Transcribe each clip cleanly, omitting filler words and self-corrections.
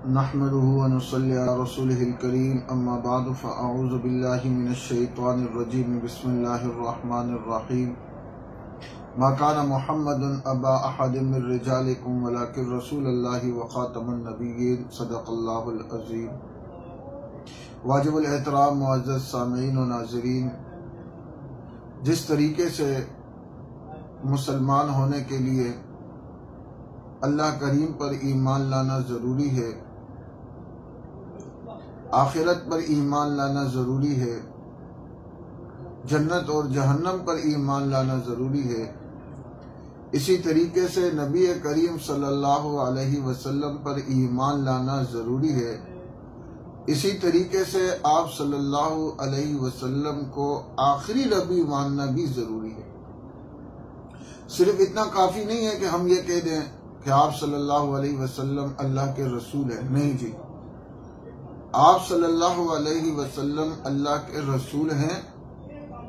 نحمده ونصلي على رسوله الكريم اما بعد فاعوذ بالله من الشيطان الرجيم بسم الله الرحمن الرحيم ما كان محمد ابا احد من رجالكم ولكن رسول الله وخاتم النبيين صدق الله العظيم۔ واجب الاحترام معزز سامعین و ناظرین، جس طریقے سے مسلمان ہونے کے لیے اللہ کریم پر ایمان لانا ضروری ہے، آخرت پر ایمان لانا ضروری ہے، جنت اور جہنم پر ایمان لانا ضروری ہے، اسی طریقے سے نبی کریم صلی اللہ علیہ وسلم پر ایمان لانا ضروری ہے، اسی طریقے سے آپ صلی اللہ علیہ وسلم کو آخری نبی ماننا بھی ضروری ہے۔ صرف اتنا کافی نہیں ہے کہ ہم یہ کہہ دیں کہ آپ صلی اللہ علیہ وسلم اللہ کے رسول ہیں، نہیں جی، آپ صلی اللہ علیہ وسلم اللہ کے رسول ہیں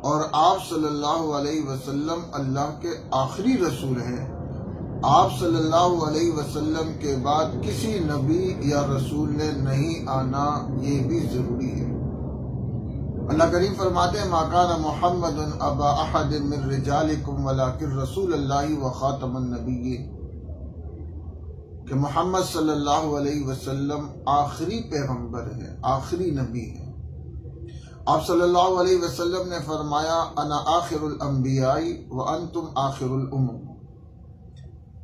اور آپ صلی اللہ علیہ وسلم اللہ کے آخری رسول ہیں۔ آپ صلی اللہ علیہ وسلم کے بعد کسی نبی یا رسول نے نہیں آنا، یہ بھی ضروری ہے۔ اللہ کریم فرماتے ہیں ما کان محمد ابا احد من رجالکم ولکن رسول اللہ وخاتم النبیین، کہ محمد صلی اللہ علیہ وسلم آخری پیغمبر ہیں، آخری نبی ہیں۔ آپ صلی اللہ علیہ وسلم نے فرمایا انا آخر الانبیاء وانتم آخر الامم،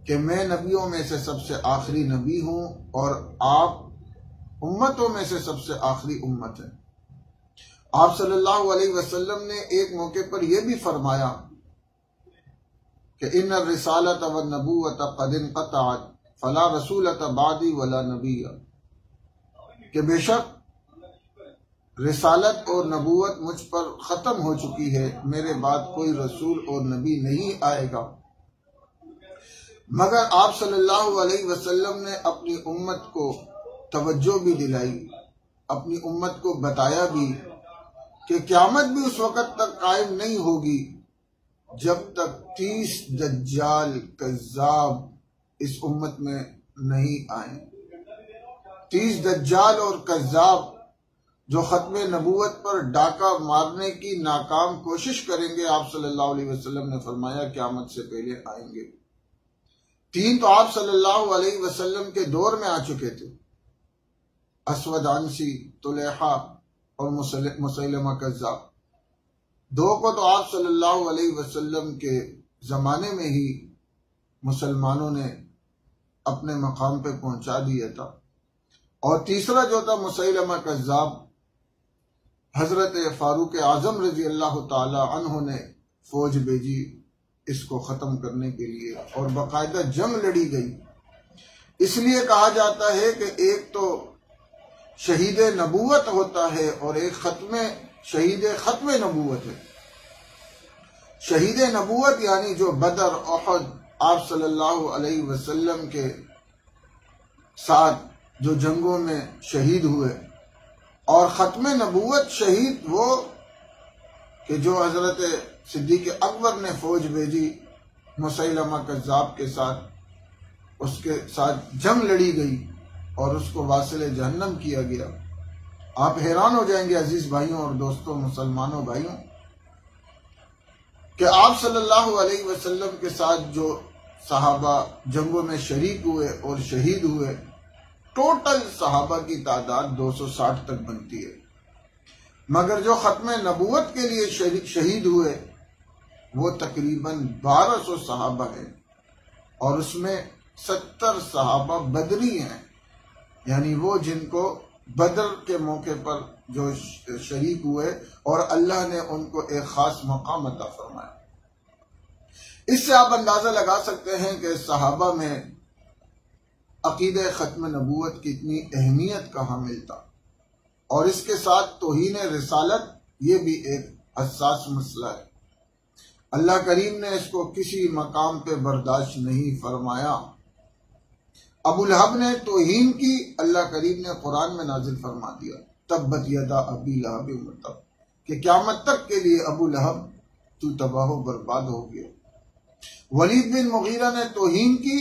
کہ میں نبیوں میں سے سب سے آخری نبی ہوں اور آپ امتوں میں سے سب سے آخری امت ہیں۔ آپ صلی اللہ علیہ وسلم نے ایک موقع پر یہ بھی فرمایا کہ ان الرسالۃ والنبوۃ قد انقطعت فلا رسولۃ بعدی ولا نبی، کہ بے شک رسالت اور نبوت مجھ پر ختم ہو چکی ہے، میرے بعد کوئی رسول اور نبی نہیں آئے گا۔ مگر آپ صلی اللہ علیہ وسلم نے اپنی امت کو توجہ بھی دلائی، اپنی امت کو بتایا بھی کہ قیامت بھی اس وقت تک قائم نہیں ہوگی جب تک 30 دجال کذاب اس امت میں نہیں آئیں۔ 30 دجال اور کذاب جو ختم نبوت پر ڈاکہ مارنے کی ناکام کوشش کریں گے، آپ صلی اللہ علیہ وسلم نے فرمایا قیامت سے پہلے آئیں گے۔ 3 تو آپ صلی اللہ علیہ وسلم کے دور میں آ چکے تھے، اسود عنسی، طلیحہ اور مسیلمہ کذاب۔ 2 کو تو آپ صلی اللہ علیہ وسلم کے زمانے میں ہی مسلمانوں نے اپنے مقام پہ پہنچا دیا تھا، اور تیسرا جو تھا مسیلمہ کذاب، حضرت فاروق اعظم رضی اللہ تعالی عنہ نے فوج بھیجی اس کو ختم کرنے کے لیے، اور باقاعدہ جنگ لڑی گئی۔ اس لیے کہا جاتا ہے کہ ایک تو شہید نبوت ہوتا ہے اور ایک شہید ختم نبوت ہے۔ شہید نبوت یعنی جو بدر، احد، آپ صلی اللہ علیہ وسلم کے ساتھ جو جنگوں میں شہید ہوئے، اور ختم نبوت شہید وہ کہ جو حضرت صدیق اکبر نے فوج بھیجی مسیلمہ کذاب کے ساتھ، اس کے ساتھ جنگ لڑی گئی اور اس کو واصل جہنم کیا گیا۔ آپ حیران ہو جائیں گے عزیز بھائیوں اور دوستوں، مسلمانوں بھائیوں، کہ آپ صلی اللہ علیہ وسلم کے ساتھ جو صحابہ جنگوں میں شریک ہوئے اور شہید ہوئے، ٹوٹل صحابہ کی تعداد 260 تک بنتی ہے، مگر جو ختم نبوت کے لیے شہید ہوئے وہ تقریباً 1200 صحابہ ہیں، اور اس میں 70 صحابہ بدری ہیں، یعنی وہ جن کو بدر کے موقع پر جو شریک ہوئے اور اللہ نے ان کو ایک خاص مقام عطا فرمایا۔ اس سے آپ اندازہ لگا سکتے ہیں کہ صحابہ میں عقیدہ ختم نبوت کی اتنی اہمیت کا حامل تھا، اور اس کے ساتھ توہین رسالت یہ بھی ایک حساس مسئلہ ہے۔ اللہ کریم نے اس کو کسی مقام پہ برداشت نہیں فرمایا۔ ابو لہب نے توہین کی، اللہ کریم نے قرآن میں نازل فرما دیا تبت یدا ابی لہب وتب، کہ قیامت تک کے لیے ابو لہب تو تباہ و برباد ہو گیا۔ ولید بن مغیرہ نے توہین کی،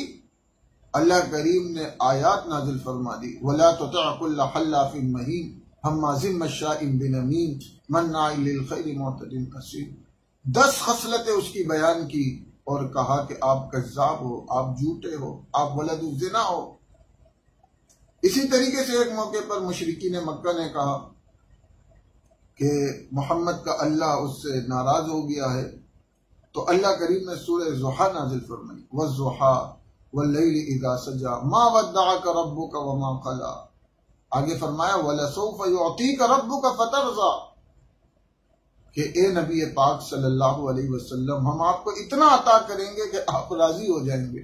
اللہ کریم نے آیات نازل فرما دی، وَلَا تُطِعْ كُلَّ حَلَّافٍ مَّهِينٍ ہَمَّازٍ مَّشَّاءٍ بِنَمِيمٍ مَّنَّاعٍ لِّلْخَيْرِ مُعْتَدٍ أَثِيمٍ۔ 10 خصلتیں اس کی بیان کی اور کہا کہ آپ کذاب ہو، آپ جھوٹے ہو، آپ ولد الزنا ہو۔ اسی طریقے سے ایک موقع پر مشرکین مکہ نے کہا کہ محمد کا اللہ اس سے ناراض ہو گیا ہے، تو اللہ کریم نے سورہ ضحیٰ نازل فرمائی، وَالضُّحَىٰ وَاللَّيْلِ إِذَا سَجَىٰ مَا وَدَّعَكَ رَبُّكَ وَمَا قَلَىٰ۔ آگے فرمایا وَلَسَوْفَ يُعْطِيكَ رَبُّكَ فَتَرْضَىٰ، کہ اے نبی پاک صلی اللہ علیہ وسلم ہم آپ کو اتنا عطا کریں گے کہ آپ راضی ہو جائیں گے۔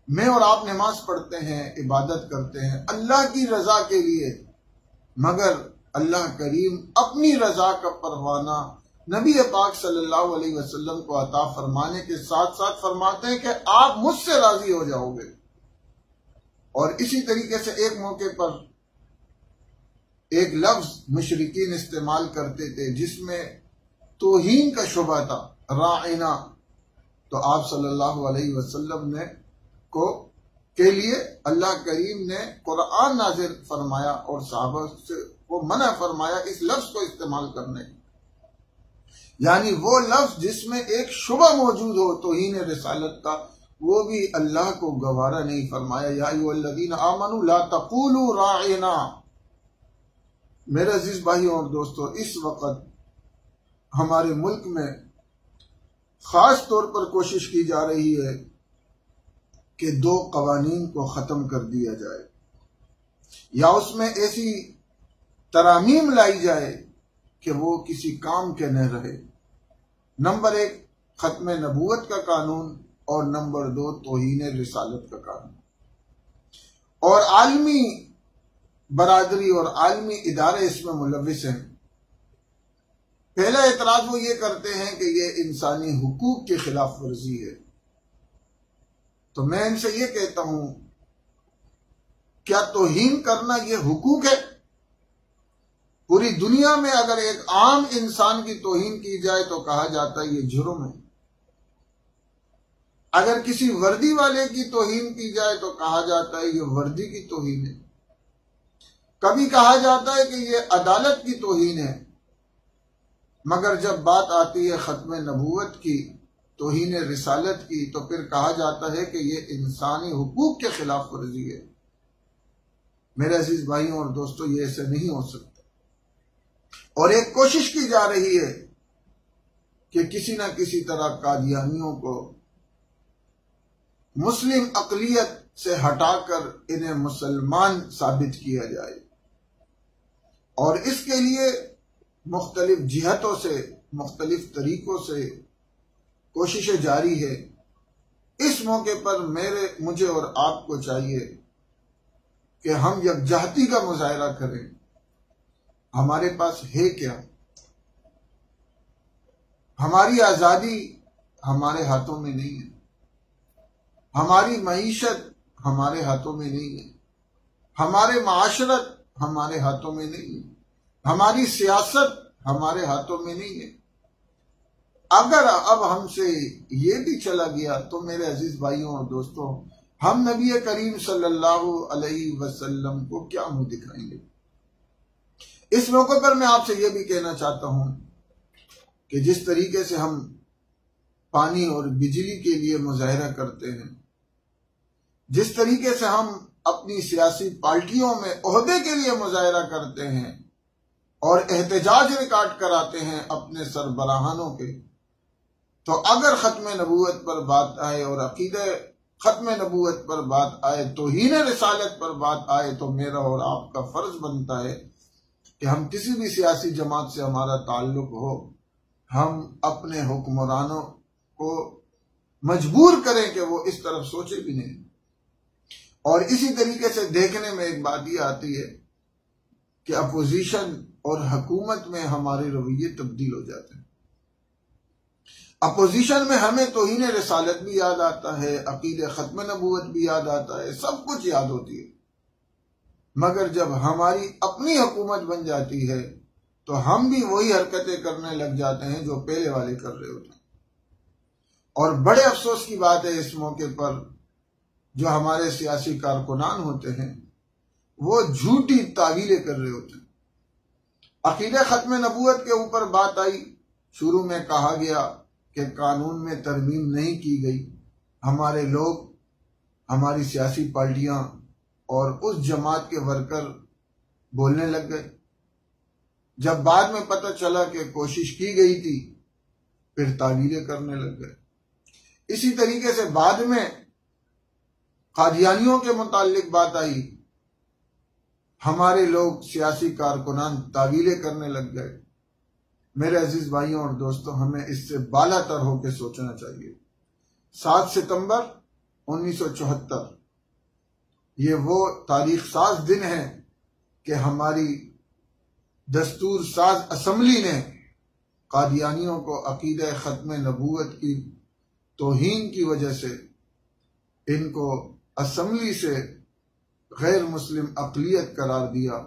میں اور آپ نماز پڑھتے ہیں، عبادت کرتے ہیں اللہ کی رضا کے لیے، مگر اللہ کریم اپنی رضا کا پروانہ نبی پاک صلی اللہ علیہ وسلم کو عطا فرمانے کے ساتھ ساتھ فرماتے ہیں کہ آپ مجھ سے راضی ہو جاؤ گے۔ اور اسی طریقے سے ایک موقع پر ایک لفظ مشرکین استعمال کرتے تھے جس میں توہین کا شبہ تھا، راعنا، تو آپ صلی اللہ علیہ وسلم کے لیے اللہ کریم نے قرآن نازل فرمایا اور صحابہ سے وہ منع فرمایا اس لفظ کو استعمال کرنے، یعنی وہ لفظ جس میں ایک شبہ موجود ہو توہین رسالت کا، وہ بھی اللہ کو گوارا نہیں فرمایا۔ یا ایھا الذین آمنوا لا تقولوا راعنا۔ میرے عزیز بھائیوں اور دوستو، اس وقت ہمارے ملک میں خاص طور پر کوشش کی جا رہی ہے کہ 2 قوانین کو ختم کر دیا جائے، یا اس میں ایسی ترامیم لائی جائے کہ وہ کسی کام کے نہ رہے۔ نمبر 1 ختم نبوت کا قانون، اور نمبر 2 توہین رسالت کا قانون۔ اور عالمی برادری اور عالمی ادارے اس میں ملوث ہیں۔ پہلا اعتراض وہ یہ کرتے ہیں کہ یہ انسانی حقوق کی خلاف ورزی ہے، تو میں ان سے یہ کہتا ہوں، کیا توہین کرنا یہ حقوق ہے؟ پوری دنیا میں اگر ایک عام انسان کی توہین کی جائے تو کہا جاتا ہے یہ جرم ہے۔ اگر کسی وردی والے کی توہین کی جائے تو کہا جاتا ہے یہ وردی کی توہین ہے۔ کبھی کہا جاتا ہے کہ یہ عدالت کی توہین ہے، مگر جب بات آتی ہے ختم نبوت کی، توہین رسالت کی، تو پھر کہا جاتا ہے کہ یہ انسانی حقوق کے خلاف ورزی ہے۔ میرے عزیز بھائیوں اور دوستو، یہ ایسے نہیں ہو سکتا، اور ایک کوشش کی جا رہی ہے کہ کسی نہ کسی طرح قادیانیوں کو مسلم اقلیت سے ہٹا کر انہیں مسلمان ثابت کیا جائے، اور اس کے لیے مختلف جہتوں سے، مختلف طریقوں سے کوششیں جاری ہے۔ اس موقع پر مجھے اور آپ کو چاہیے کہ ہم یکجہتی کا مظاہرہ کریں۔ ہمارے پاس ہے کیا؟ ہماری آزادی ہمارے ہاتھوں میں نہیں ہے، ہماری معیشت ہمارے ہاتھوں میں نہیں ہے، ہمارے معاشرت ہمارے ہاتھوں میں نہیں ہے، ہماری سیاست ہمارے ہاتھوں میں نہیں ہے۔ اگر اب ہم سے یہ بھی چلا گیا تو میرے عزیز بھائیوں اور دوستوں، ہم نبی کریم صلی اللہ علیہ وسلم کو کیا منہ دکھائیں گے؟ اس موقع پر میں آپ سے یہ بھی کہنا چاہتا ہوں کہ جس طریقے سے ہم پانی اور بجلی کے لیے مظاہرہ کرتے ہیں، جس طریقے سے ہم اپنی سیاسی پارٹیوں میں عہدے کے لیے مظاہرہ کرتے ہیں اور احتجاج ریکارڈ کراتے ہیں اپنے سربراہانوں کے، تو اگر ختم نبوت پر بات آئے اور عقیدہ ختم نبوت پر بات آئے، توہین رسالت پر بات آئے، تو میرا اور آپ کا فرض بنتا ہے کہ ہم کسی بھی سیاسی جماعت سے ہمارا تعلق ہو، ہم اپنے حکمرانوں کو مجبور کریں کہ وہ اس طرف سوچے بھی نہیں۔ اور اسی طریقے سے دیکھنے میں ایک بات یہ آتی ہے کہ اپوزیشن اور حکومت میں ہمارے رویے تبدیل ہو جاتے ہیں۔ اپوزیشن میں ہمیں توہین رسالت بھی یاد آتا ہے، عقیدہ ختم نبوت بھی یاد آتا ہے، سب کچھ یاد ہوتی ہے، مگر جب ہماری اپنی حکومت بن جاتی ہے تو ہم بھی وہی حرکتیں کرنے لگ جاتے ہیں جو پہلے والے کر رہے ہوتے ہیں۔ اور بڑے افسوس کی بات ہے اس موقع پر جو ہمارے سیاسی کارکنان ہوتے ہیں وہ جھوٹی تعویلیں کر رہے ہوتے ہیں۔ عقیدہ ختم نبوت کے اوپر بات آئی، شروع میں کہا گیا کہ قانون میں ترمیم نہیں کی گئی، ہمارے لوگ، ہماری سیاسی پارٹیاں اور اس جماعت کے ورکر بولنے لگ گئے۔ جب بعد میں پتہ چلا کہ کوشش کی گئی تھی، پھر تعویلیں کرنے لگ گئے۔ اسی طریقے سے بعد میں قادیانیوں کے متعلق بات آئی، ہمارے لوگ سیاسی کارکنان تعویلیں کرنے لگ گئے۔ میرے عزیز بھائیوں اور دوستوں، ہمیں اس سے بالا تر ہو کے سوچنا چاہیے۔ 7 ستمبر 1974 یہ وہ تاریخ ساز دن ہے کہ ہماری دستور ساز اسمبلی نے قادیانیوں کو عقیدہ ختم نبوت کی توہین کی وجہ سے ان کو اسمبلی سے غیر مسلم اقلیت قرار دیا۔